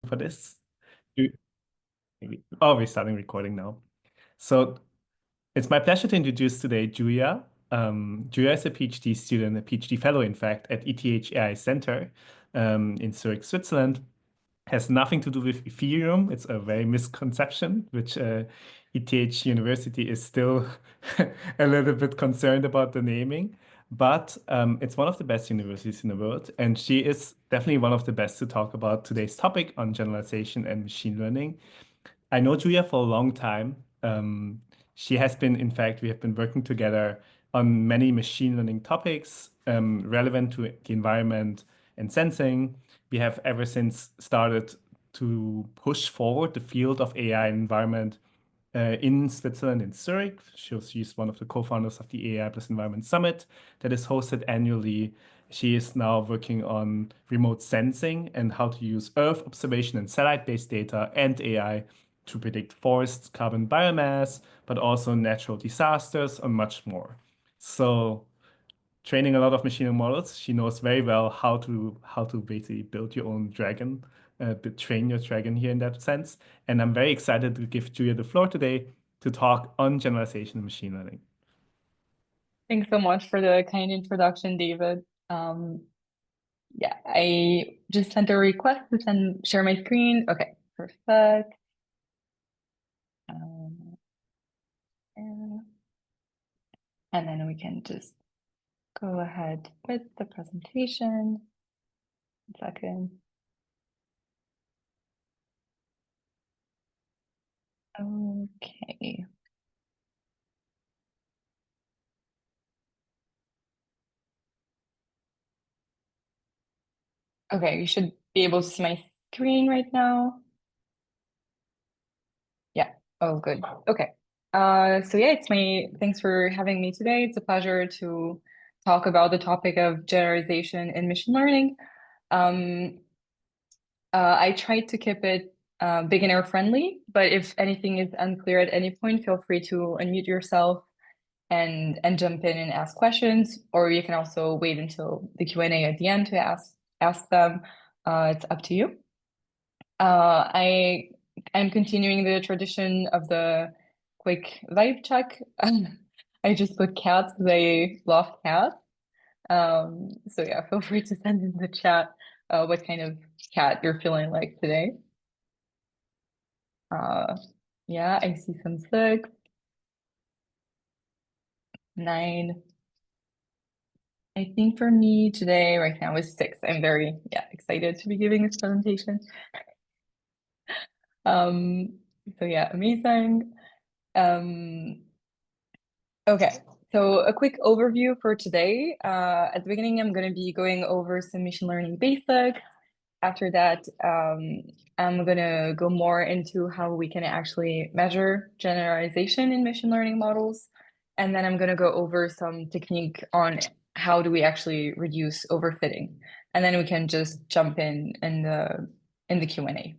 for this. You- Oh, we're starting recording now. So it's my pleasure to introduce today Julia. Julia is a PhD student, a PhD fellow, in fact, at ETH AI Center in Zurich, Switzerland. Has nothing to do with Ethereum. It's a very misconception, which ETH University is still a little bit concerned about the naming. But it's one of the best universities in the world, and she is definitely one of the best to talk about today's topic on generalization and machine learning. I know Julia for a long time. She has been, in fact, we have been working together on many machine learning topics relevant to the environment and sensing. We have ever since started to push forward the field of AI and environment in Switzerland, in Zurich. She's one of the co-founders of the AI plus Environment Summit that is hosted annually. She is now working on remote sensing and how to use Earth observation and satellite-based data and AI to predict forests, carbon biomass, but also natural disasters and much more. So training a lot of machine learning models, she knows very well how to basically build your own dragon, train your dragon here in that sense. And I'm very excited to give Julia the floor today to talk on generalization and machine learning. Thanks so much for the kind introduction, David. Yeah, I just sent a request to share my screen. Okay, perfect. Yeah. And then we can just go ahead with the presentation. 1 second. Okay. Okay, you should be able to see my screen right now. Yeah. Oh, good. Okay. So yeah, thanks for having me today. It's a pleasure to talk about the topic of generalization in machine learning. I tried to keep it beginner friendly, but if anything is unclear at any point, feel free to unmute yourself and jump in and ask questions, or you can also wait until the Q&A at the end to ask them. It's up to you. I'm continuing the tradition of the quick vibe check. I just put cats because I love cats. So yeah, feel free to send in the chat what kind of cat you're feeling like today. Uh, yeah, I see some 6, 9. I think for me today, right now, is 6. I'm very excited to be giving this presentation. Um, so yeah, amazing. Okay, so a quick overview for today. At the beginning, I'm going to be going over some machine learning basics. After that, I'm going to go more into how we can actually measure generalization in machine learning models. And then I'm going to go over some technique on how do we actually reduce overfitting. And then we can just jump in the Q&A.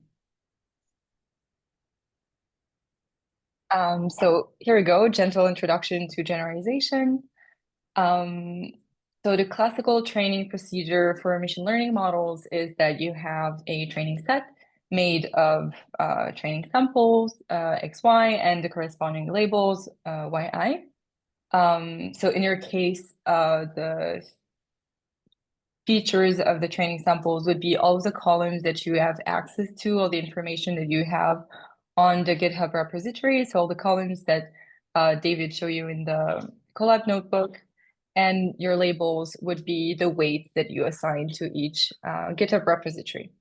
So here we go, gentle introduction to generalization. So the classical training procedure for machine learning models is that you have a training set made of training samples, XY, and the corresponding labels, YI. So in your case, the features of the training samples would be all of the columns that you have access to, all the information that you have on the GitHub repository. So all the columns that David showed you in the Colab notebook, and your labels would be the weight that you assign to each GitHub repository.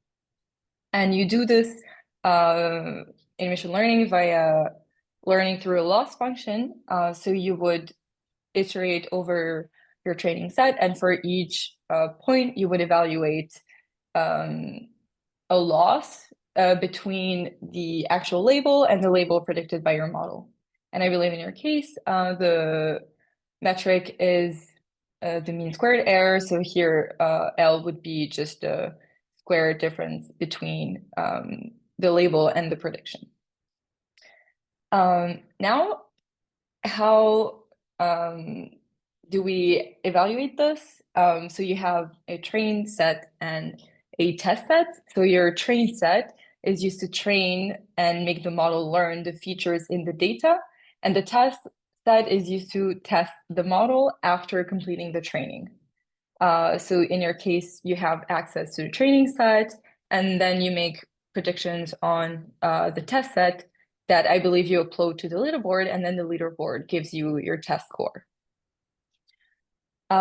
And you do this in machine learning via learning through a loss function. So you would iterate over your training set, and for each point, you would evaluate a loss between the actual label and the label predicted by your model. And I believe in your case, the metric is the mean squared error. So here, L would be just a square difference between the label and the prediction. Now, how do we evaluate this? So you have a train set and a test set. So your train set is used to train and make the model learn the features in the data, and the test set is used to test the model after completing the training. So in your case, you have access to the training set, and then you make predictions on the test set that I believe you upload to the leaderboard, and then the leaderboard gives you your test score.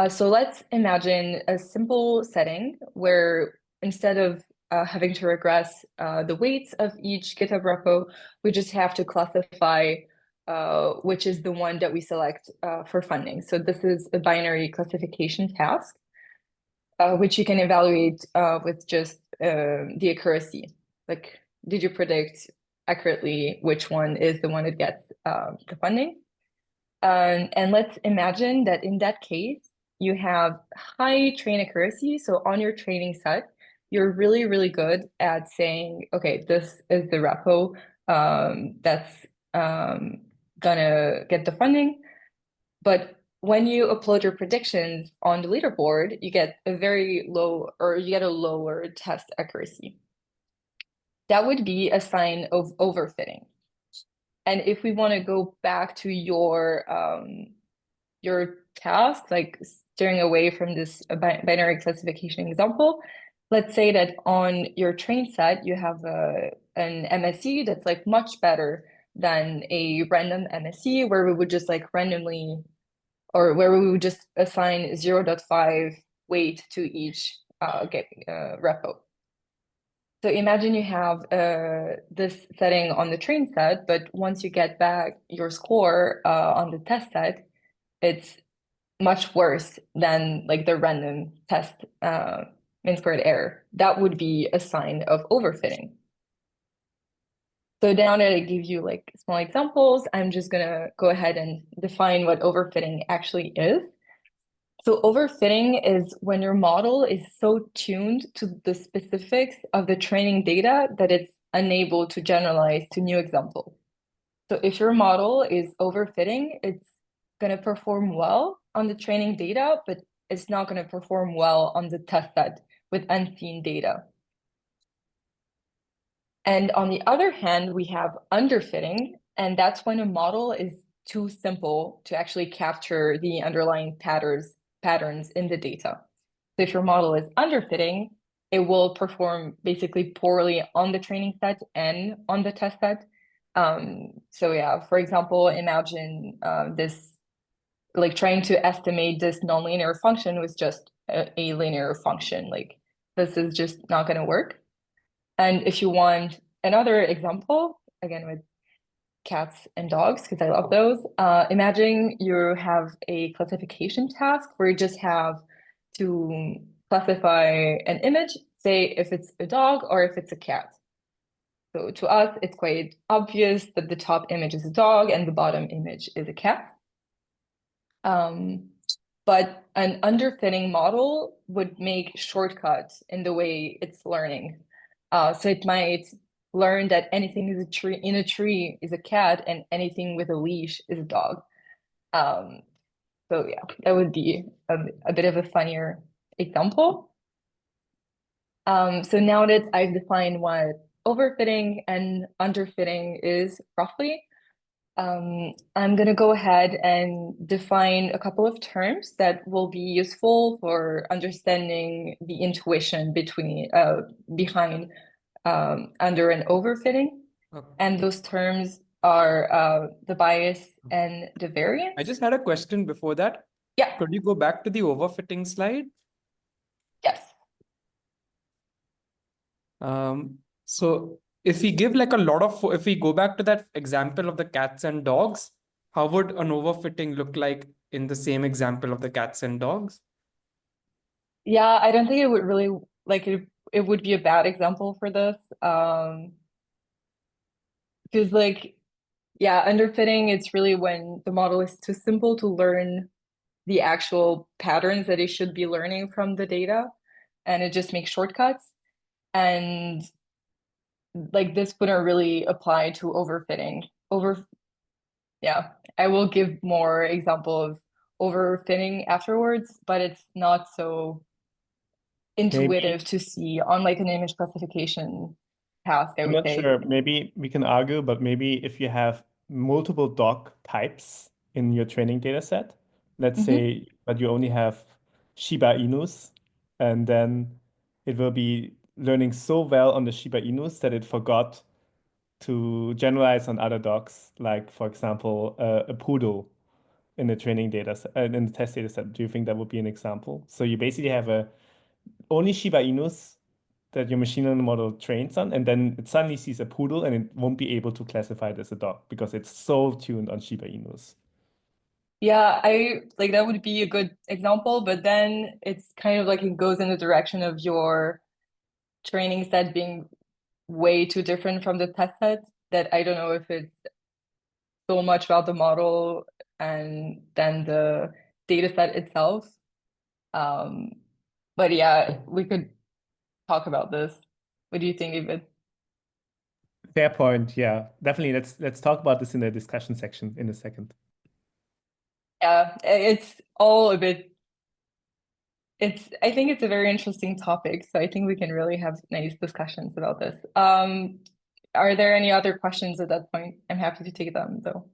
So let's imagine a simple setting where instead of having to regress the weights of each GitHub repo, we just have to classify which is the one that we select for funding. So this is a binary classification task, which you can evaluate with just the accuracy. Like, did you predict accurately which one is the one that gets the funding? And let's imagine that in that case, you have high train accuracy. So on your training set, you're really, really good at saying, okay, this is the repo that's gonna get the funding. But when you upload your predictions on the leaderboard, you get a very low, or you get a lower test accuracy. That would be a sign of overfitting. And if we want to go back to your task, like steering away from this binary classification example, let's say that on your train set, you have an MSE that's like much better than a random MSE where we would just like randomly, or where we would just assign 0.5 weight to each repo. So imagine you have this setting on the train set, but once you get back your score on the test set, it's much worse than like the random test mean squared error. That would be a sign of overfitting. So now that I give you like small examples, I'm just gonna go ahead and define what overfitting actually is. So overfitting is when your model is so tuned to the specifics of the training data that it's unable to generalize to new examples. So if your model is overfitting, it's going to perform well on the training data, but it's not going to perform well on the test set with unseen data. And on the other hand, we have underfitting, and that's when a model is too simple to actually capture the underlying patterns in the data. So if your model is underfitting, it will perform basically poorly on the training set and on the test set. So yeah, for example, imagine this, like trying to estimate this nonlinear function was just a linear function. Like this is just not going to work. And if you want another example, again with cats and dogs, because I love those, imagine you have a classification task where you just have to classify an image, say if it's a dog or if it's a cat. So to us, it's quite obvious that the top image is a dog and the bottom image is a cat. But an underfitting model would make shortcuts in the way it's learning. So it might learn that anything is in a tree is a cat and anything with a leash is a dog. So yeah, that would be a bit of a funnier example. So now that I've defined what overfitting and underfitting is roughly, I'm going to go ahead and define a couple of terms that will be useful for understanding the intuition behind under and overfitting. Okay. And those terms are the bias and the variance. I just had a question before that. Yeah. Could you go back to the overfitting slide? Yes. So if we give like if we go back to that example of the cats and dogs, how would an overfitting look like in the same example of the cats and dogs? Yeah, I don't think it would really like it would be a bad example for this. Because like, yeah, underfitting, it's really when the model is too simple to learn the actual patterns that it should be learning from the data, and it just makes shortcuts. And like this wouldn't really apply to overfitting. Yeah, I will give more example of overfitting afterwards, but it's not so intuitive to see on like an image classification task, I I'm would not say. sure. Maybe we can argue, but maybe if you have multiple dog types in your training data set, let's Mhm. say, but you only have Shiba Inus, and then it will be learning so well on the Shiba Inus that it forgot to generalize on other dogs, like, for example, a poodle in the training data set, in the test data set. Do you think that would be an example? So you basically have a only Shiba Inus that your machine learning model trains on, and then it suddenly sees a poodle and it won't be able to classify it as a dog because it's so tuned on Shiba Inus. Yeah, I like that would be a good example, but then it's kind of like it goes in the direction of your training set being way too different from the test set that I don't know if it's so much about the model and then the data set itself. Um, but yeah, we could talk about this. What do you think, David? Fair point. Yeah, definitely. Let's talk about this in the discussion section in a second. Yeah, it's all a bit, I think it's a very interesting topic, so I think we can really have nice discussions about this. Are there any other questions at that point? I'm happy to take them though.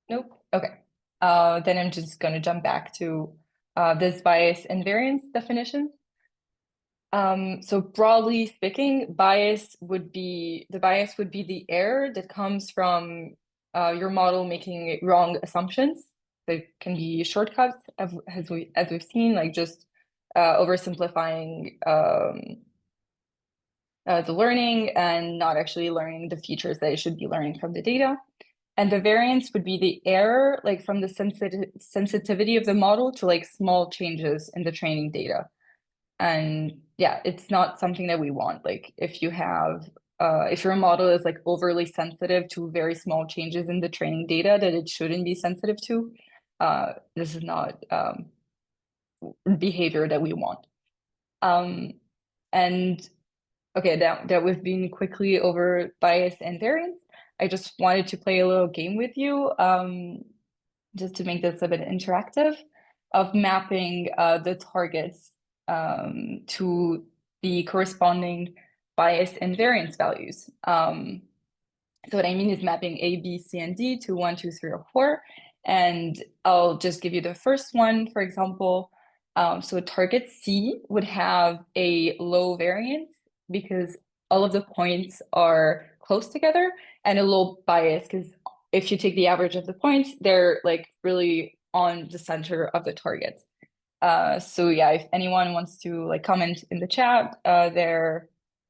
Nope. Okay. Then I'm just going to jump back to this bias and variance definition. So broadly speaking, the bias would be the error that comes from your model making wrong assumptions. So it can be shortcuts, as we've seen, like just oversimplifying the learning and not actually learning the features that it should be learning from the data. And the variance would be the error, like from the sensitivity of the model to like small changes in the training data. And yeah, it's not something that we want. Like if your model is like overly sensitive to very small changes in the training data that it shouldn't be sensitive to, this is not behavior that we want. And okay, that we've been quickly over bias and variance. I just wanted to play a little game with you, just to make this a bit interactive, of mapping the targets to the corresponding bias and variance values. So what I mean is mapping A, B, C, and D to 1, 2, 3, or 4. And I'll just give you the first one, for example. So target C would have a low variance because all of the points are close together, and a low bias because if you take the average of the points, they're like really on the center of the target. So yeah, if anyone wants to like comment in the chat, their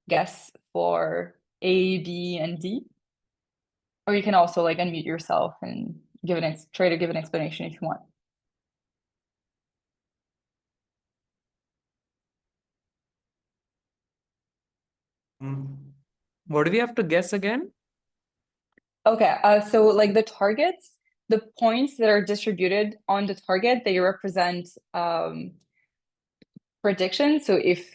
guess for A, B, and D. Or you can also like unmute yourself and try to give an explanation if you want. What do we have to guess again? Okay, so like the targets, the points that are distributed on the target, they represent predictions. So if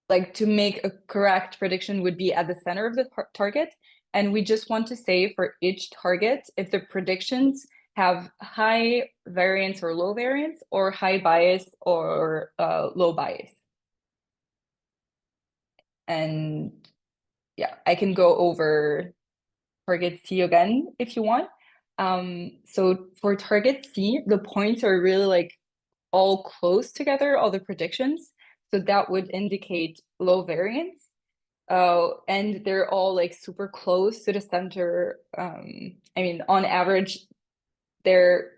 like to make a correct prediction would be at the center of the target, and we just want to say for each target if the predictions have high variance or low variance, or high bias or low bias. And yeah, I can go over target C again if you want. So for target C, the points are really like all close together, all the predictions. So that would indicate low variance. And they're all like super close to the center. I mean, on average, they're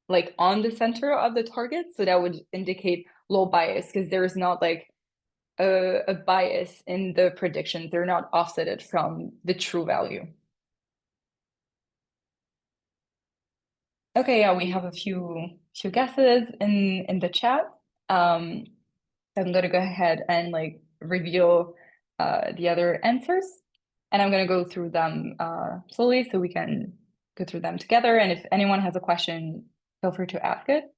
like on the center of the target. So that would indicate low bias because there's not like a bias in the prediction. They're not offsetted from the true value. Okay, yeah, we have a few guesses in the chat. I'm gonna go ahead and like reveal the other answers, and I'm gonna go through them slowly so we can go through them together. And if anyone has a question, feel free to ask it.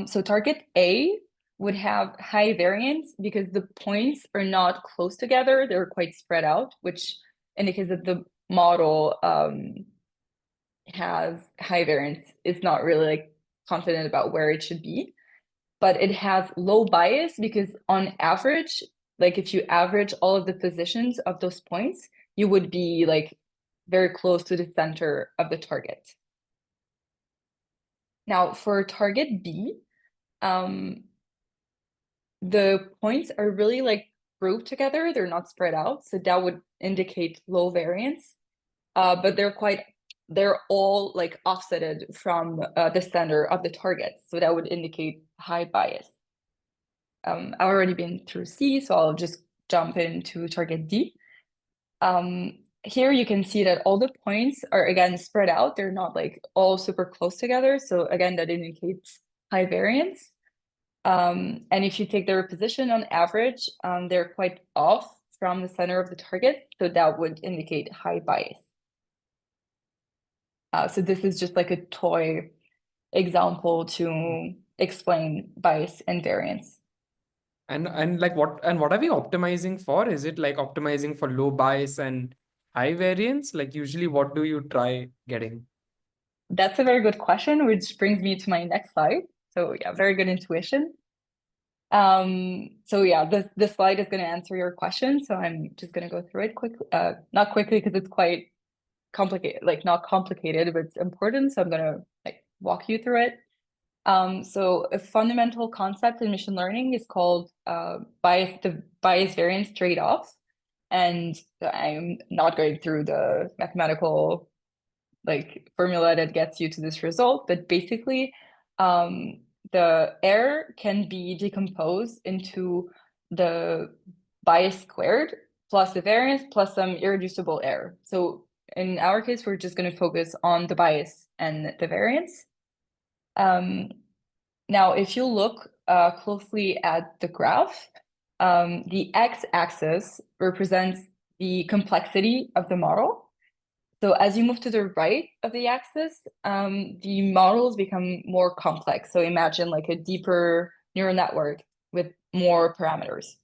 So target A would have high variance because the points are not close together; they're quite spread out, which indicates that the model has high variance. It's not really like confident about where it should be. but it has low bias because on average, like if you average all of the positions of those points, you would be like very close to the center of the target. Now for target B, the points are really like grouped together. They're not spread out. So that would indicate low variance, but they're all like offsetted from the center of the target. So that would indicate high bias. I've already been through C, so I'll just jump into target D. Here you can see that all the points are again spread out. They're not like all super close together. So again, that indicates high variance. And if you take their position on average, they're quite off from the center of the target. So that would indicate high bias. So this is just like a toy example to explain bias and variance. And like what are we optimizing for? Is it like optimizing for low bias and high variance? Like usually what do you try getting? That's a very good question, which brings me to my next slide. So yeah, very good intuition. So yeah, this slide is going to answer your question. So I'm just going to go through it quickly, not quickly because it's quite complicated, like not complicated, but it's important. So I'm going to like walk you through it. So a fundamental concept in machine learning is called the bias-variance trade-offs. And I'm not going through the mathematical like formula that gets you to this result, but basically the error can be decomposed into the bias squared plus the variance plus some irreducible error. So in our case, we're just going to focus on the bias and the variance. Now, if you look closely at the graph, the x-axis represents the complexity of the model. So as you move to the right of the axis, the models become more complex. So imagine like a deeper neural network with more parameters.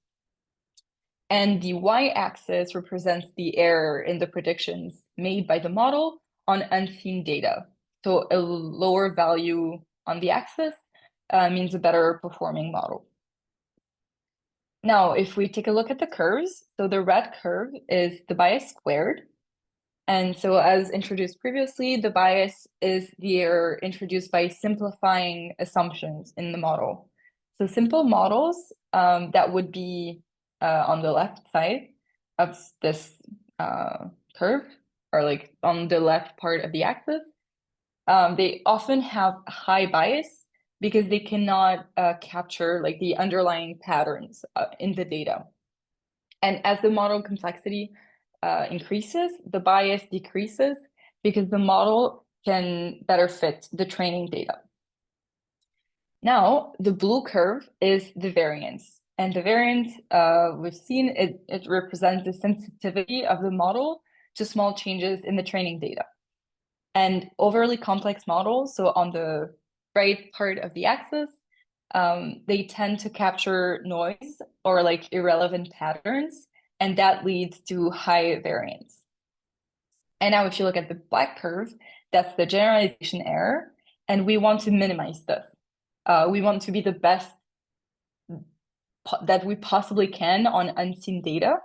And the y-axis represents the error in the predictions made by the model on unseen data. So a lower value on the axis means a better performing model. Now, if we take a look at the curves, so the red curve is the bias squared. And so as introduced previously, the bias is the error introduced by simplifying assumptions in the model. So simple models that would be on the left side of this curve, or like on the left part of the axis, they often have high bias because they cannot capture like the underlying patterns in the data. And as the model complexity increases, the bias decreases because the model can better fit the training data. Now, the blue curve is the variance. And the variance, we've seen it represents the sensitivity of the model to small changes in the training data. And overly complex models, so on the right part of the axis, they tend to capture noise or like irrelevant patterns, and that leads to high variance. And now if you look at the black curve, that's the generalization error, and we want to minimize this. We want to be the best that we possibly can on unseen data.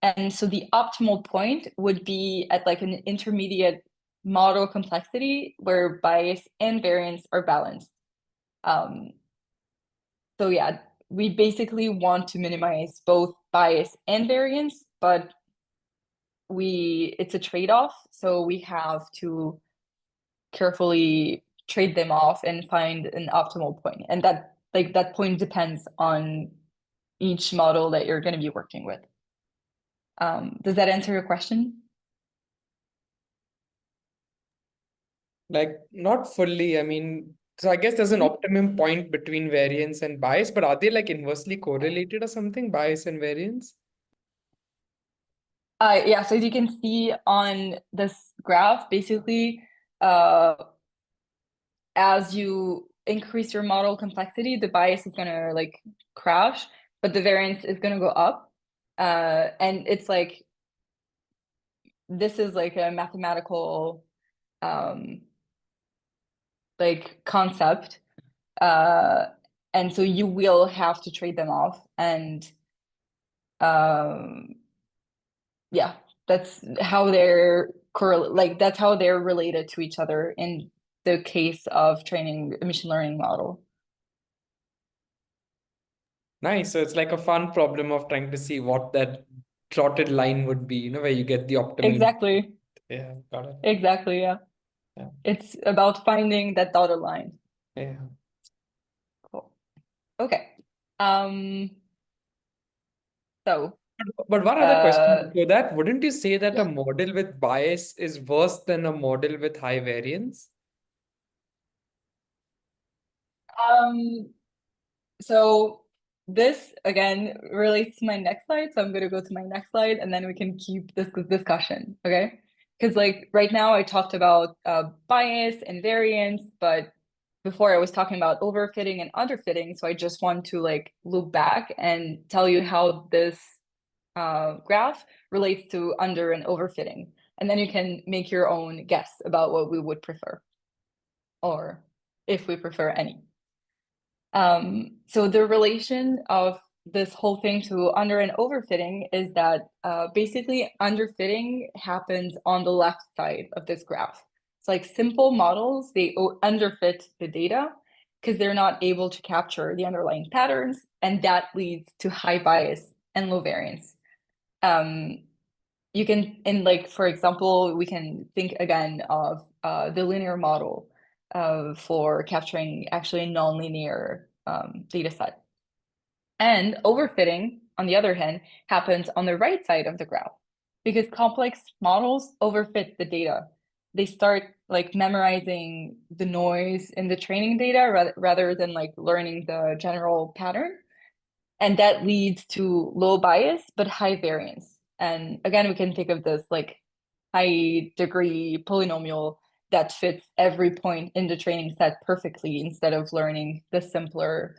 And so the optimal point would be at like an intermediate model complexity where bias and variance are balanced. So yeah, we basically want to minimize both bias and variance, but it's a trade-off. So we have to carefully trade them off and find an optimal point. And that point depends on each model that you're going to be working with. Does that answer your question? Like not fully. I mean, so I guess there's an optimum point between variance and bias, but are they like inversely correlated or something, bias and variance? Yeah, so as you can see on this graph, basically, as you increase your model complexity, the bias is gonna like crash, but the variance is gonna go up. And it's like, this is like a mathematical like concept. And so you will have to trade them off. And yeah, that's how they're that's how they're related to each other in the case of training a machine learning model. Nice. So it's like a fun problem of trying to see what that plotted line would be, where you get the optimal. Exactly. Yeah, got it. Exactly, yeah. Yeah. It's about finding that dotted line. Yeah. Cool. Okay. So But one other question before that, wouldn't you say that a model with bias is worse than a model with high variance? So this again relates to my next slide. So I'm going to go to my next slide and then we can keep this discussion. Okay. Because like right now I talked about bias and variance, but before I was talking about overfitting and underfitting. So I just want to like loop back and tell you how this graph relates to under and overfitting. And then you can make your own guess about what we would prefer or if we prefer any. So the relation of this whole thing to under and overfitting is that basically underfitting happens on the left side of this graph. It's like simple models, they underfit the data because they're not able to capture the underlying patterns, and that leads to high bias and low variance. You can, for example, we can think again of the linear model for capturing actually a nonlinear data set. And overfitting, on the other hand, happens on the right side of the graph because complex models overfit the data. They start like memorizing the noise in the training data rather than like learning the general pattern. And that leads to low bias, but high variance. And again, we can think of this like high degree polynomial that fits every point in the training set perfectly instead of learning the simpler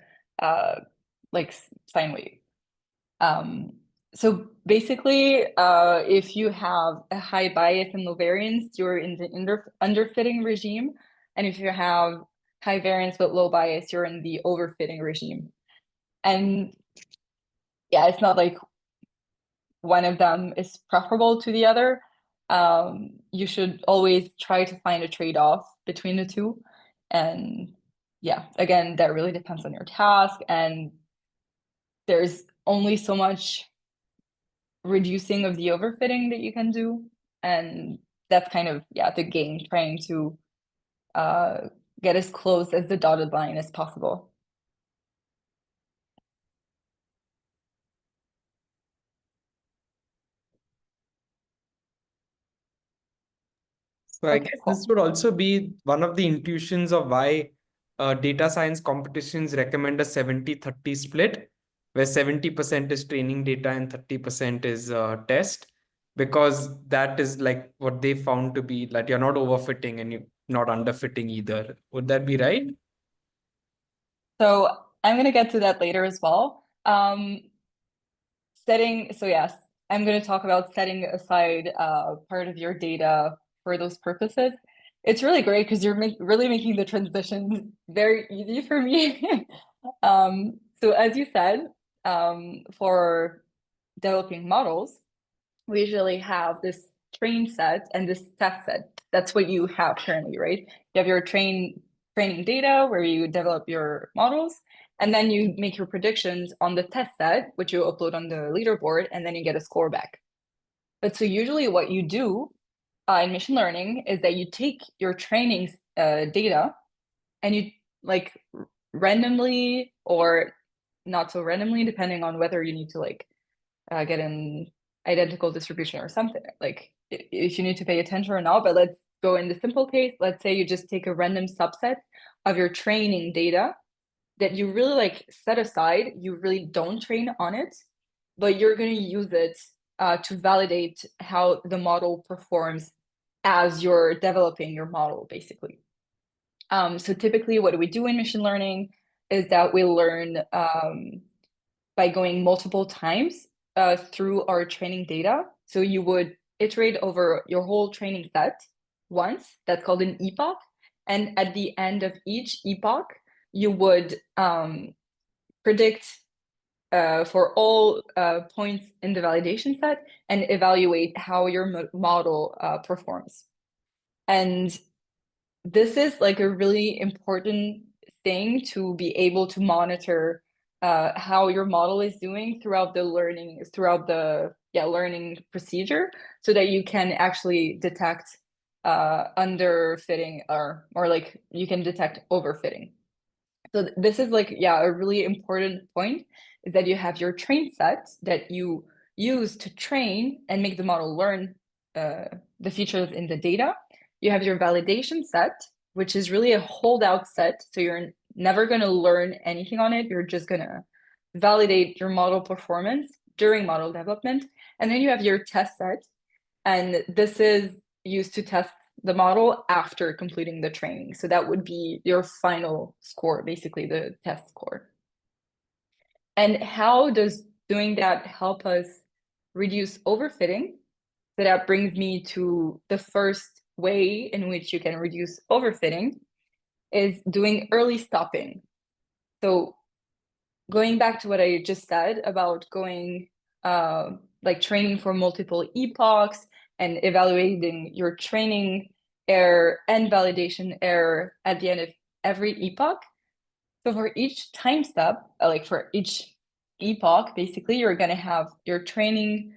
like sine wave. So basically, if you have a high bias and low variance, you're in the underfitting regime. And if you have high variance but low bias, you're in the overfitting regime. And yeah, it's not like one of them is preferable to the other. You should always try to find a trade-off between the two. And yeah, again, that really depends on your task. And there's only so much reducing of the overfitting that you can do. And that's kind of, yeah, the game, trying to get as close as the dotted line as possible. So I guess this would also be one of the intuitions of why data science competitions recommend a 70-30 split, where 70% is training data and 30% is test, because that is like what they found to be that you're not overfitting and you're not underfitting either. Would that be right? So I'm going to get to that later as well. So yes, I'm going to talk about setting aside part of your data for those purposes. It's really great because you're really making the transition very easy for me. So as you said, for developing models, we usually have this train set and this test set. That's what you have currently, right? You have your training data where you develop your models, and then you make your predictions on the test set, which you upload on the leaderboard, and then you get a score back. But so usually what you do in machine learning is that you take your training data and you like randomly or not so randomly, depending on whether you need to like get an identical distribution or something, like if you need to pay attention or not. But let's go in the simple case. Let's say you just take a random subset of your training data that you really like set aside, you really don't train on it, but you're going to use it to validate how the model performs as you're developing your model, basically. So typically what we do in machine learning is that we learn by going multiple times through our training data. So you would iterate over your whole training set once. That's called an epoch. And at the end of each epoch, you would predict for all points in the validation set and evaluate how your model performs. And this is like a really important thing to be able to monitor how your model is doing throughout the learning procedure, so that you can actually detect underfitting or like you can detect overfitting. So this is like, yeah, a really important point, is that you have your train set that you use to train and make the model learn the features in the data. You have your validation set, which is really a holdout set. So you're never going to learn anything on it. You're just going to validate your model performance during model development. And then you have your test set. And this is used to test the model after completing the training. So that would be your final score, basically the test score. And how does doing that help us reduce overfitting? So that brings me to the first way in which you can reduce overfitting, is doing early stopping. So going back to what I just said about going like training for multiple epochs and evaluating your training error and validation error at the end of every epoch. So for each time step, like for each epoch, basically, you're going to have your training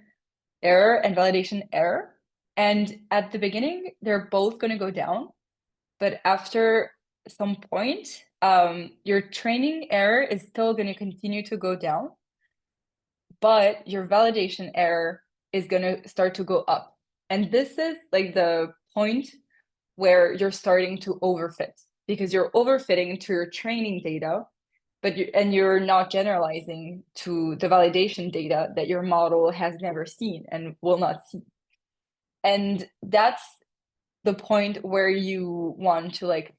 error and validation error. And at the beginning, they're both going to go down. But after some point, your training error is still going to continue to go down, but your validation error is going to start to go up. And this is like the point where you're starting to overfit, because you're overfitting to your training data, but you're not generalizing to the validation data that your model has never seen and will not see. And that's the point where you want to like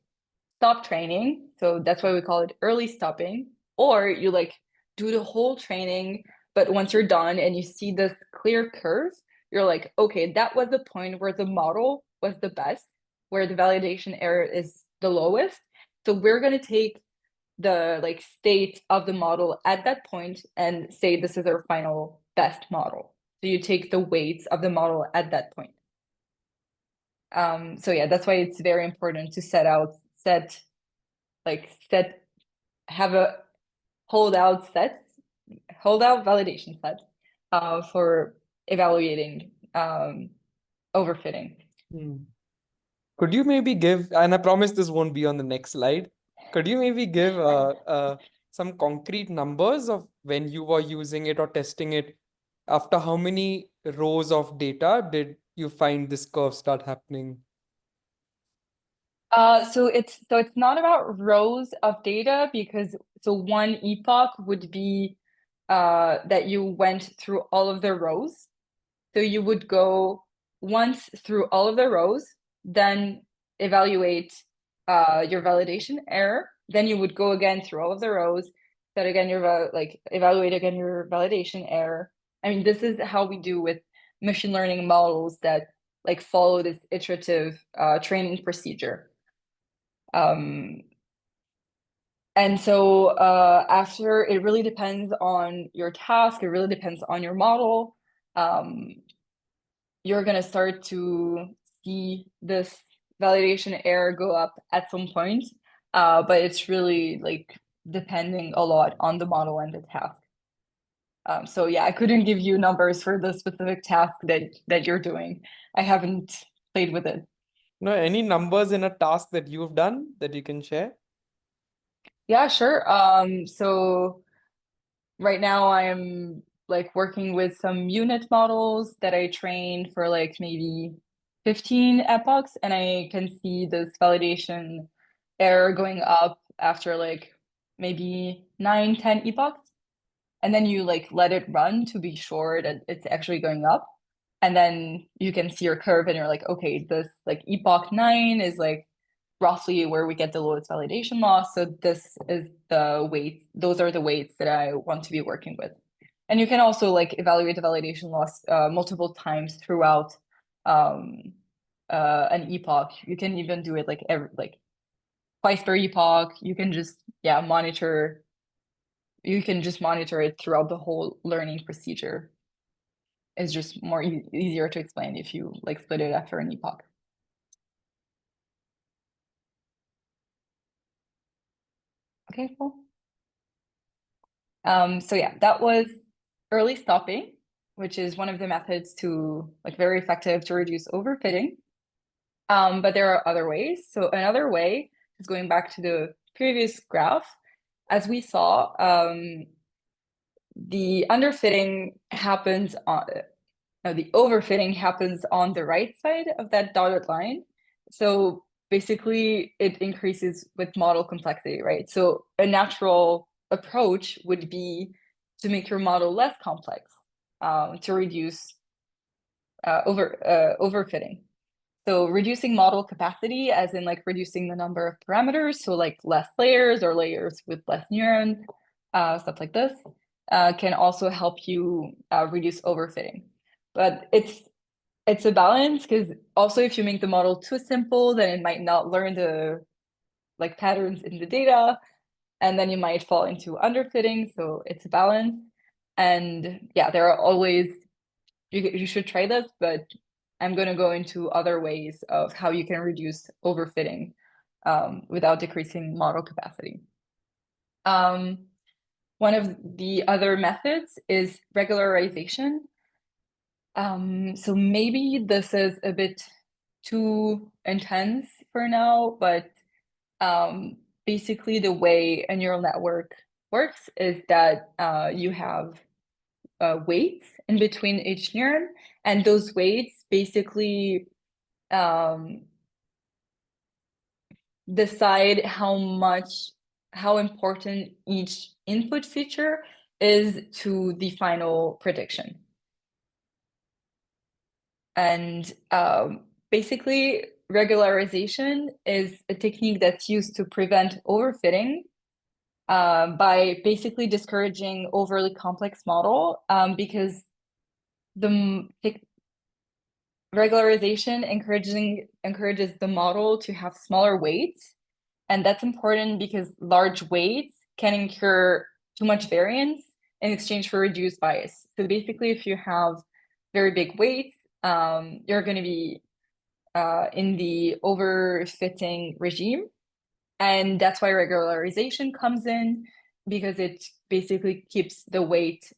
stop training. So that's why we call it early stopping. Or you like do the whole training, but once you're done and you see this clear curve, you're like, okay, that was the point where the model was the best, where the validation error is the lowest. So we're going to take the like state of the model at that point and say this is our final best model. So you take the weights of the model at that point. So yeah, that's why it's very important to have a holdout validation set for evaluating overfitting. Could you maybe give, and I promise this won't be on the next slide, could you maybe give some concrete numbers of when you were using it or testing it? After how many rows of data did you find this curve start happening? So it's not about rows of data, because so one epoch would be that you went through all of the rows. So you would go once through all of the rows, then evaluate your validation error. Then you would go again through all of the rows, that again evaluate again your validation error. I mean, this is how we do with machine learning models that like follow this iterative training procedure. And so after, it really depends on your task, it really depends on your model. You're going to start to see this validation error go up at some point, but it's really like depending a lot on the model and the task. So yeah, I couldn't give you numbers for the specific task that you're doing. I haven't played with it. No, any numbers in a task that you've done that you can share? Yeah, sure. So right now I'm like working with some unit models that I trained for like maybe 15 epochs, and I can see this validation error going up after like maybe 9, 10 epochs. And then you like let it run to be sure that it's actually going up. And then you can see your curve and you're like, okay, this like epoch 9 is like roughly where we get the lowest validation loss. So this is the weight, those are the weights that I want to be working with. And you can also like evaluate the validation loss multiple times throughout an epoch. You can even do it like twice per epoch. You can just monitor you can just monitor it throughout the whole learning procedure. It's just more easier to explain if you like split it after an epoch. Okay, cool. So yeah, that was early stopping, which is one of the methods to like very effective to reduce overfitting. But there are other ways. So another way is going back to the previous graph. As we saw, the underfitting happens on, the overfitting happens on the right side of that dotted line. So basically it increases with model complexity, right? So a natural approach would be to make your model less complex, to reduce overfitting. So reducing model capacity, as in like reducing the number of parameters, so like less layers or layers with less neurons, stuff like this, can also help you reduce overfitting. But it's a balance, because also if you make the model too simple, then it might not learn the like patterns in the data, and then you might fall into underfitting. So it's a balance. And yeah, there are always, you should try this, but I'm going to go into other ways of how you can reduce overfitting without decreasing model capacity. One of the other methods is regularization. So maybe this is a bit too intense for now, but basically the way a neural network works is that you have weights in between each neuron, and those weights basically decide how important each input feature is to the final prediction. And basically, regularization is a technique that's used to prevent overfitting by basically discouraging overly complex model, because the regularization encourages the model to have smaller weights. And that's important because large weights can incur too much variance in exchange for reduced bias. So basically, if you have very big weights, you're going to be in the overfitting regime. And that's why regularization comes in, because it basically keeps the weights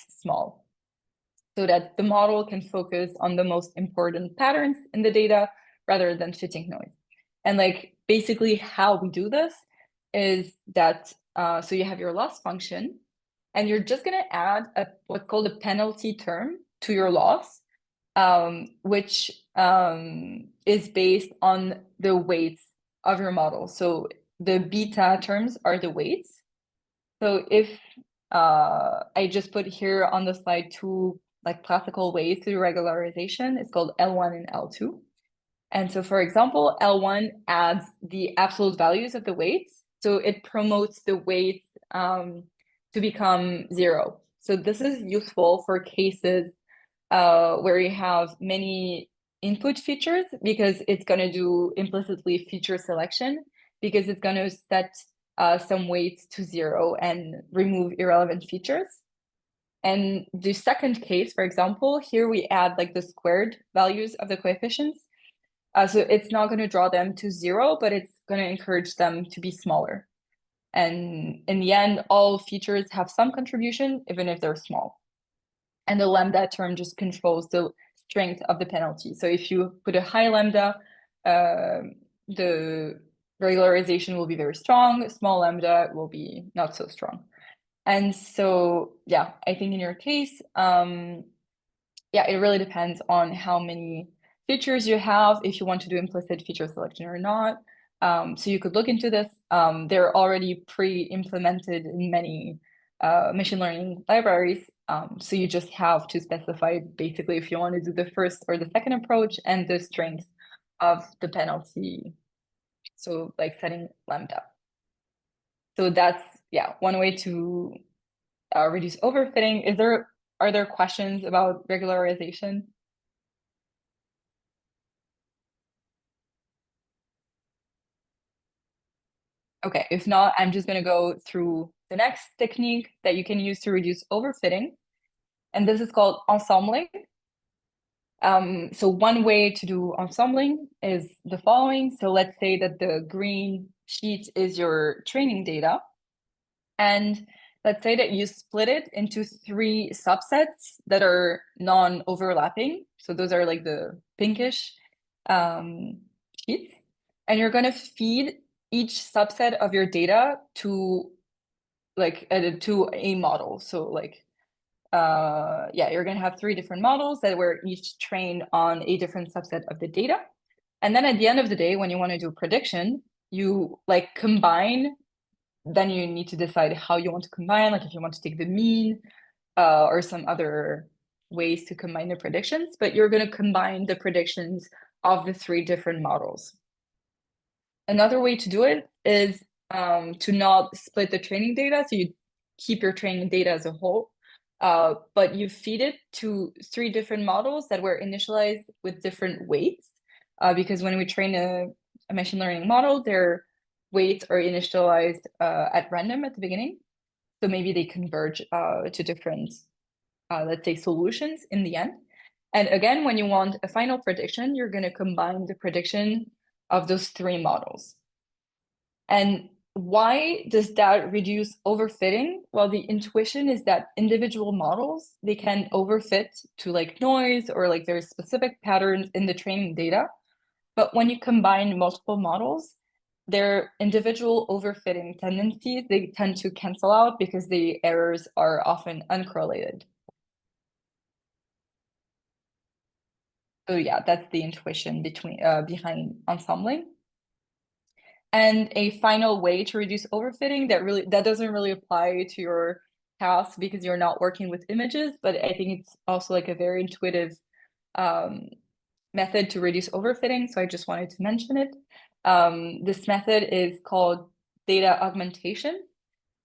small, so that the model can focus on the most important patterns in the data rather than fitting noise. And like basically how we do this is that, so you have your loss function, and you're just going to add what's called a penalty term to your loss, which is based on the weights of your model. So the beta terms are the weights. So if I just put here on the slide two like classical ways to do regularization, it's called L1 and L2. And so for example, L1 adds the absolute values of the weights. So it promotes the weights to become 0. So this is useful for cases where you have many input features, because it's going to do implicitly feature selection, because it's going to set some weights to 0 and remove irrelevant features. And the second case, for example, here we add like the squared values of the coefficients. So it's not going to draw them to 0, but it's going to encourage them to be smaller. And in the end, all features have some contribution, even if they're small. And the lambda term just controls the strength of the penalty. So if you put a high lambda, the regularization will be very strong. Small lambda will be not so strong. And so, yeah, I think in your case, yeah, it really depends on how many features you have, if you want to do implicit feature selection or not. So you could look into this. They're already pre-implemented in many machine learning libraries. So you just have to specify basically if you want to do the first or the second approach and the strength of the penalty. So like setting lambda. So that's, yeah, one way to reduce overfitting. Are there questions about regularization? Okay, if not, I'm just going to go through the next technique that you can use to reduce overfitting, and this is called ensembling. So one way to do ensembling is the following. So let's say that the green sheet is your training data. And let's say that you split it into 3 subsets that are non-overlapping. So those are like the pinkish sheets. And you're going to feed each subset of your data to a model. So like you're going to have 3 different models that were each trained on a different subset of the data. And then at the end of the day, when you want to do a prediction, you like combine, then you need to decide how you want to combine, like if you want to take the mean or some other ways to combine the predictions, but you're going to combine the predictions of the 3 different models. Another way to do it is to not split the training data. So you keep your training data as a whole, but you feed it to 3 different models that were initialized with different weights. Because when we train a machine learning model, their weights are initialized at random at the beginning. So maybe they converge to different, let's say, solutions in the end. And again, when you want a final prediction, you're going to combine the prediction of those 3 models. And why does that reduce overfitting? Well, the intuition is that individual models, they can overfit to like noise or like very specific patterns in the training data. But when you combine multiple models, their individual overfitting tendencies, they tend to cancel out because the errors are often uncorrelated. So yeah, that's the intuition behind ensembling. And a final way to reduce overfitting that doesn't really apply to your task because you're not working with images, but I think it's also like a very intuitive method to reduce overfitting. So I just wanted to mention it. This method is called data augmentation.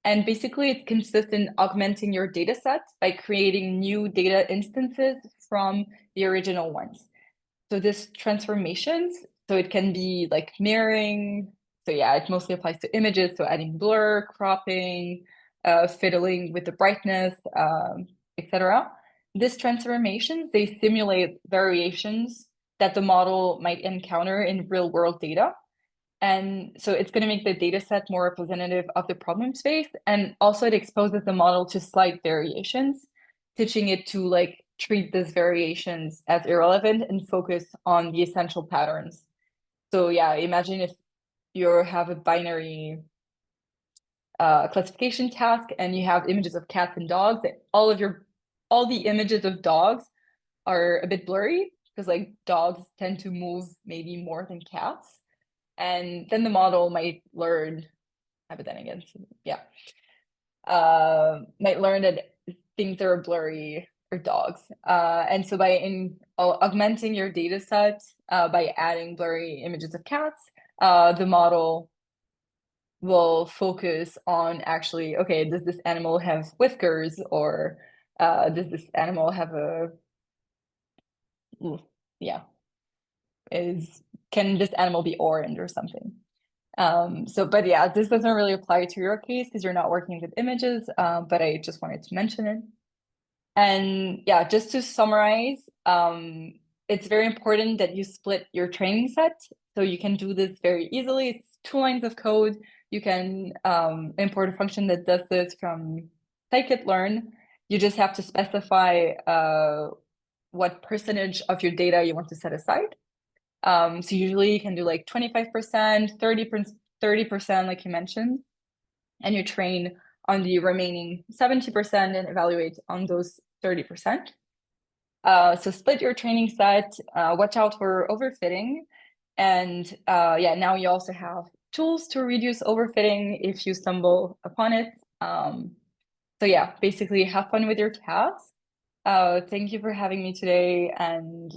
And basically it consists in augmenting your data set by creating new data instances from the original ones. So this transformations, so it can be like mirroring. So yeah, it mostly applies to images. So adding blur, cropping, fiddling with the brightness, etc. These transformations, they simulate variations that the model might encounter in real world data. And so it's going to make the data set more representative of the problem space. And also it exposes the model to slight variations, teaching it to like treat these variations as irrelevant and focus on the essential patterns. So yeah, imagine if you have a binary classification task and you have images of cats and dogs, and all the images of dogs are a bit blurry because like dogs tend to move maybe more than cats. And then the model might learn, but then again, yeah, might learn that things that are blurry are dogs. And so by augmenting your data set, by adding blurry images of cats, the model will focus on actually, okay, does this animal have whiskers, or does this animal have can this animal be orange or something? But yeah, this doesn't really apply to your case because you're not working with images, but I just wanted to mention it. And yeah, just to summarize, it's very important that you split your training set. So you can do this very easily. It's 2 lines of code. You can import a function that does this from scikit-learn. You just have to specify what percentage of your data you want to set aside. So usually you can do like 25%, 30%, like you mentioned, and you train on the remaining 70% and evaluate on those 30%. So split your training set, watch out for overfitting. And now you also have tools to reduce overfitting if you stumble upon it. So yeah, basically have fun with your tasks. Thank you for having me today and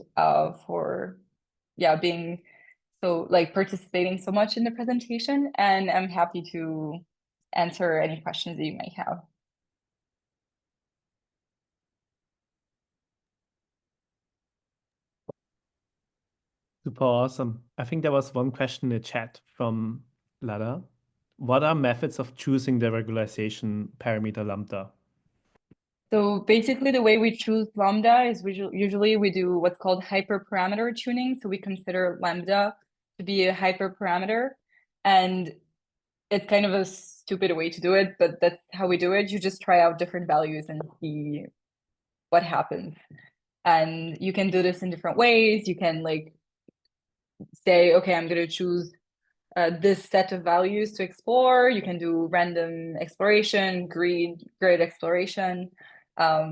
for being participating so much in the presentation, and I'm happy to answer any questions that you might have. Super awesome. I think there was one question in the chat from Lada. what are methods of choosing the regularization parameter lambda? So basically the way we choose lambda is usually we do what's called hyperparameter tuning. So we consider lambda to be a hyperparameter, and it's kind of a stupid way to do it, but that's how we do it. You just try out different values and see what happens. And you can do this in different ways. You can like say, okay, I'm going to choose this set of values to explore. You can do random exploration, grid exploration,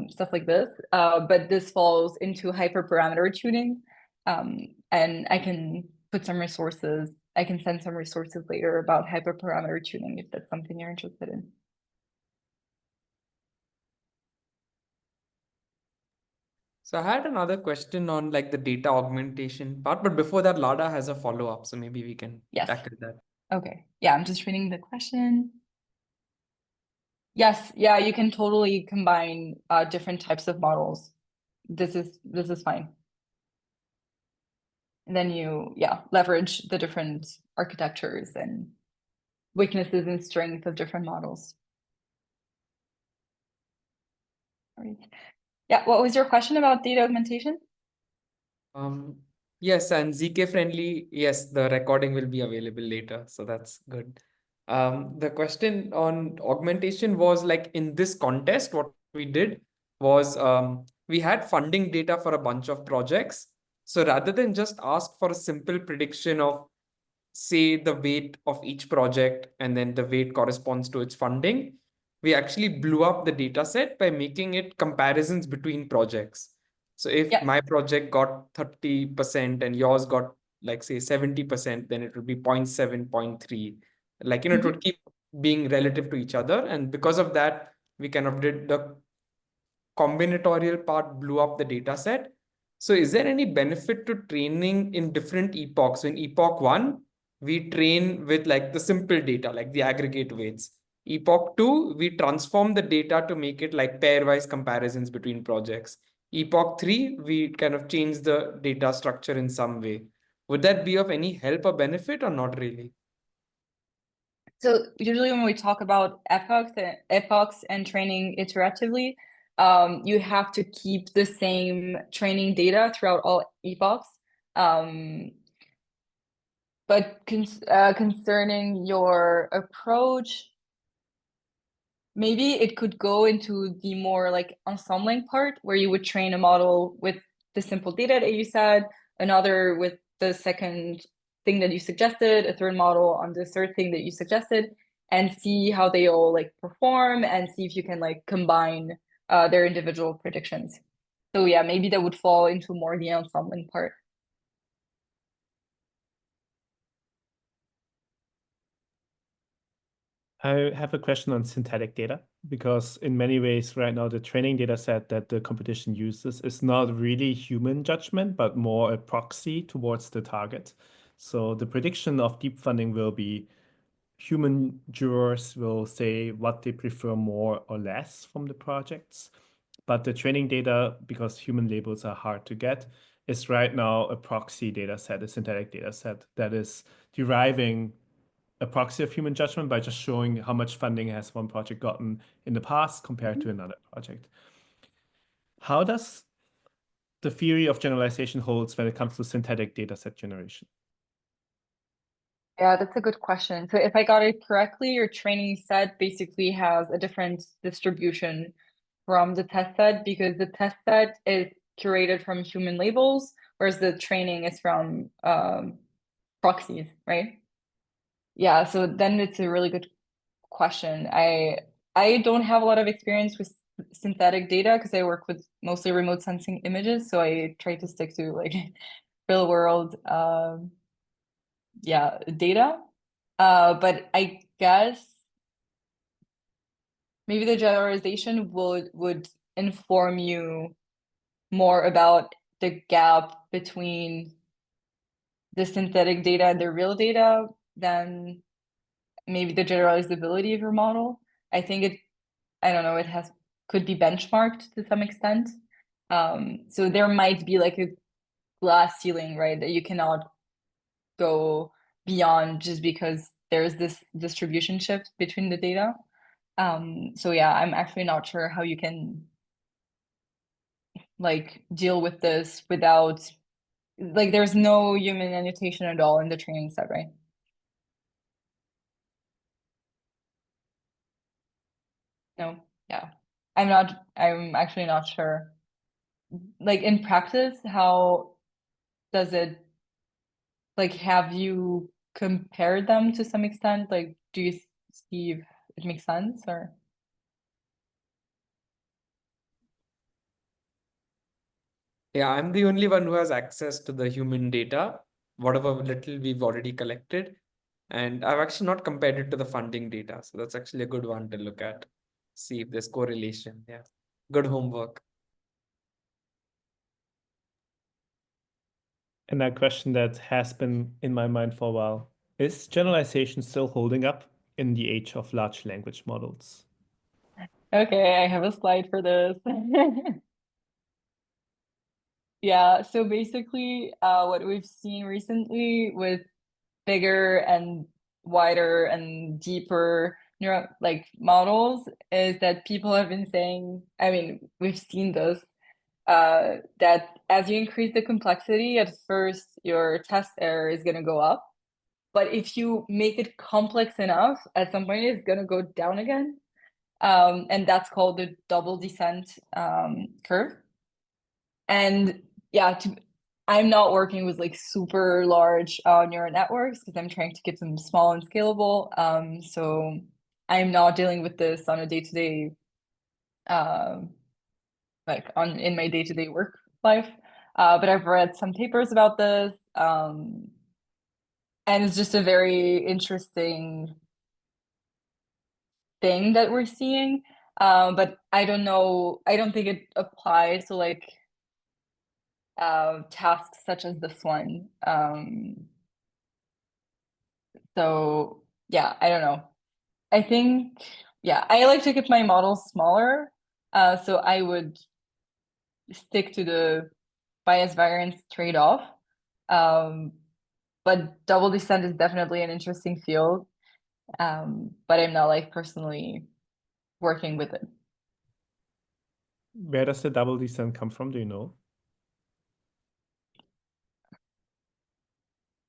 stuff like this. But this falls into hyperparameter tuning. And I can put some resources, I can send some resources later about hyperparameter tuning if that's something you're interested in. So I had another question on like the data augmentation part, but before that, Lada has a follow-up, so maybe we can tackle that. Okay. Yeah, I'm just reading the question. Yes, yeah, you can totally combine different types of models. This is fine. And then you, leverage the different architectures and weaknesses and strength of different models. All right. Yeah, what was your question about data augmentation? Yes, and ZK friendly, yes, the recording will be available later, so that's good. The question on augmentation was like in this contest, what we did was we had funding data for a bunch of projects. So rather than just ask for a simple prediction of, say, the weight of each project and then the weight corresponds to its funding, we actually blew up the data set by making it comparisons between projects. So if my project got 30% and yours got like say 70%, then it would be 0.7, 0.3. Like, it would keep being relative to each other. And because of that, we kind of did the combinatorial part, blew up the data set. So is there any benefit to training in different epochs? So in epoch 1, we train with like the simple data, like the aggregate weights. Epoch 2, we transform the data to make it like pairwise comparisons between projects. Epoch 3, we kind of change the data structure in some way. Would that be of any help or benefit or not really? So usually when we talk about epochs and training iteratively, you have to keep the same training data throughout all epochs. But concerning your approach, maybe it could go into the more like ensembling part where you would train a model with the simple data that you said, another with the second thing that you suggested, a third model on the third thing that you suggested, and see how they all like perform and see if you can like combine their individual predictions. So yeah, maybe that would fall into more the ensembling part. I have a question on synthetic data, because in many ways right now the training data set that the competition uses is not really human judgment, but more a proxy towards the target. So the prediction of deep funding will be human jurors will say what they prefer more or less from the projects. But the training data, because human labels are hard to get, is right now a proxy data set, a synthetic data set that is deriving a proxy of human judgment by just showing how much funding has one project gotten in the past compared to another project. How does the theory of generalization holds when it comes to synthetic data set generation? Yeah, that's a good question. So if I got it correctly, your training set basically has a different distribution from the test set because the test set is curated from human labels, whereas the training is from proxies, right? Yeah, so then it's a really good question. I don't have a lot of experience with synthetic data because I work with mostly remote sensing images, so I try to stick to like real world data. But I guess maybe the generalization would inform you more about the gap between the synthetic data and the real data than maybe the generalizability of your model. I think I don't know, could be benchmarked to some extent. So there might be like a glass ceiling, right? That you cannot go beyond just because there's this distribution shift between the data. So yeah, I'm actually not sure how you can like deal with this without like there's no human annotation at all in the training set, right? No, yeah. I'm actually not sure. Like in practice, how does it like have you compared them to some extent? Like do you see if it makes sense or? Yeah, I'm the only one who has access to the human data, whatever little we've already collected. And I've actually not compared it to the funding data. So that's actually a good one to look at, see if there's correlation. Yeah, good homework. And a question that has been in my mind for a while, is generalization still holding up in the age of large language models? Okay, I have a slide for this. Yeah, so basically, what we've seen recently with bigger and wider and deeper neural like models is that people have been saying, I mean, we've seen this, that as you increase the complexity, at first your test error is going to go up. But if you make it complex enough, at some point it's going to go down again. And that's called the double descent curve. And yeah, I'm not working with like super large neural networks because I'm trying to keep them small and scalable. So I'm not dealing with this on a day-to-day, like on in my day-to-day work life. But I've read some papers about this, and it's just a very interesting thing that we're seeing. But I don't know. I don't think it applies to like tasks such as this one. So yeah, I don't know. I think, yeah, I like to keep my models smaller. So I would stick to the bias variance trade-off. Um, but double descent is definitely an interesting field. But I'm not like personally working with it. Where does the double descent come from? Do you know?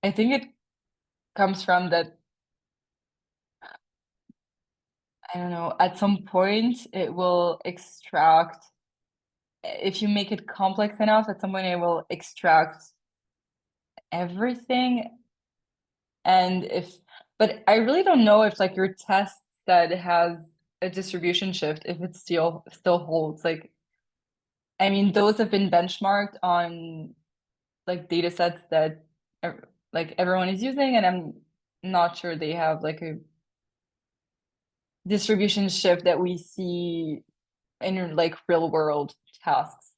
I think it comes from that, I don't know, at some point it will extract, if you make it complex enough, at some point it will extract everything. And but I really don't know if like your test that has a distribution shift, if it still holds. Like, I mean, those have been benchmarked on like data sets that like everyone is using, and I'm not sure they have like a distribution shift that we see in like real world tasks.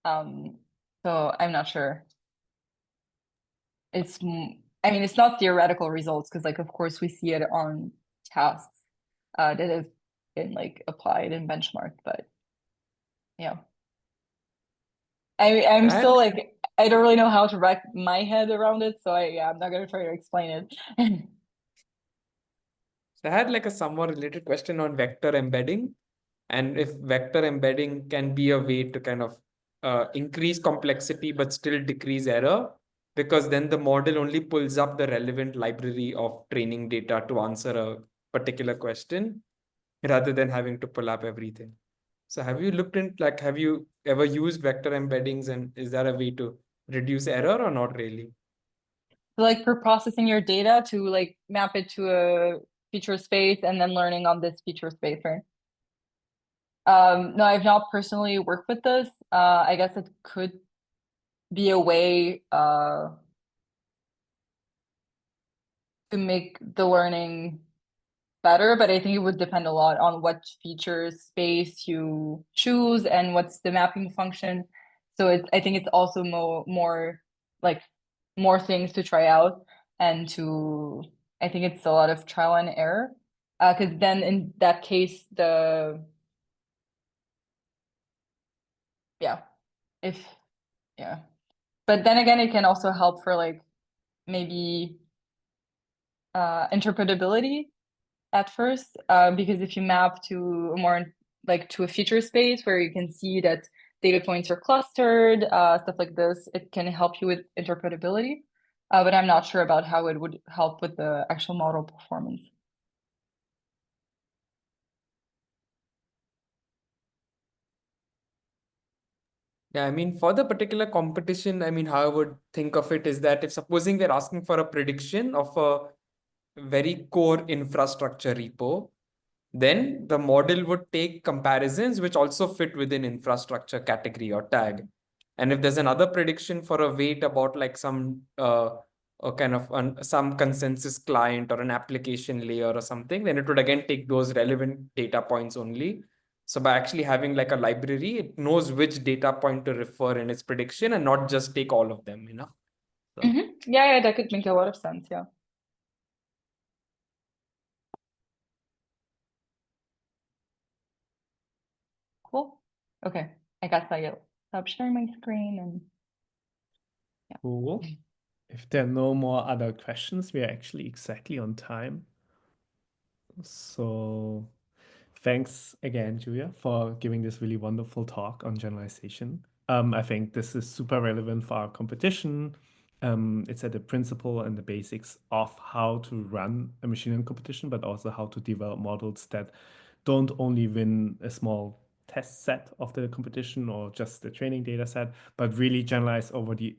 So I'm not sure. I mean, it's not theoretical results because like of course we see it on tasks that have been like applied and benchmarked, but yeah. I'm I had still like I don't really know how to wrap my head around it, so I'm not gonna try to explain it. I had like a somewhat related question on vector embedding, and if vector embedding can be a way to kind of increase complexity but still decrease error, because then the model only pulls up the relevant library of training data to answer a particular question rather than having to pull up everything. So have you looked in, like, have you ever used vector embeddings, and is that a way to reduce error or not really? So like for processing your data to like map it to a feature space and then learning on this feature space, right? No, I've not personally worked with this. I guess it could be a way to make the learning better, but I think it would depend a lot on what feature space you choose and what's the mapping function. So I think it's also more like more things to try out and I think it's a lot of trial and error. Because then in that case, yeah, if, yeah. But then again, it can also help for like maybe interpretability at first, because if you map to more like to a feature space where you can see that data points are clustered, stuff like this, it can help you with interpretability. But I'm not sure about how it would help with the actual model performance. Yeah, I mean, for the particular competition, I mean, how I would think of it is that if supposing we're asking for a prediction of a very core infrastructure repo, then the model would take comparisons which also fit within infrastructure category or tag. And if there's another prediction for a weight about like some a kind of some consensus client or an application layer or something, then it would again take those relevant data points only. So by actually having like a library, it knows which data point to refer in its prediction and not just take all of them, you know? So. Yeah, that could make a lot of sense. Yeah. Cool. Okay. I guess I'll stop sharing my screen and yeah. Cool. If there are no more other questions, we are actually exactly on time. So thanks again, Julia, for giving this really wonderful talk on generalization. I think this is super relevant for our competition. It's at the principle and the basics of how to run a machine learning competition, but also how to develop models that don't only win a small test set of the competition or just the training data set, but really generalize over the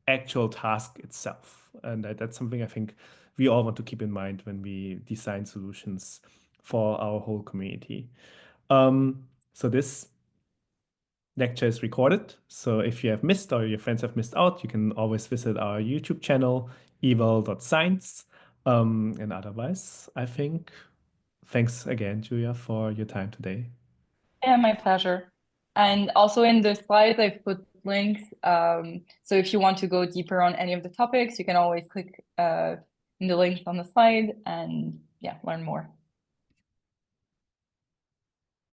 actual task itself. And that's something I think we all want to keep in mind when we design solutions for our whole community. So this lecture is recorded. So if you have missed or your friends have missed out, you can always visit our YouTube channel, Eval.Science. And otherwise, I think thanks again, Julia, for your time today. Yeah, my pleasure. And also in the slides, I've put links. So if you want to go deeper on any of the topics, you can always click in the links on the slide and yeah, learn more.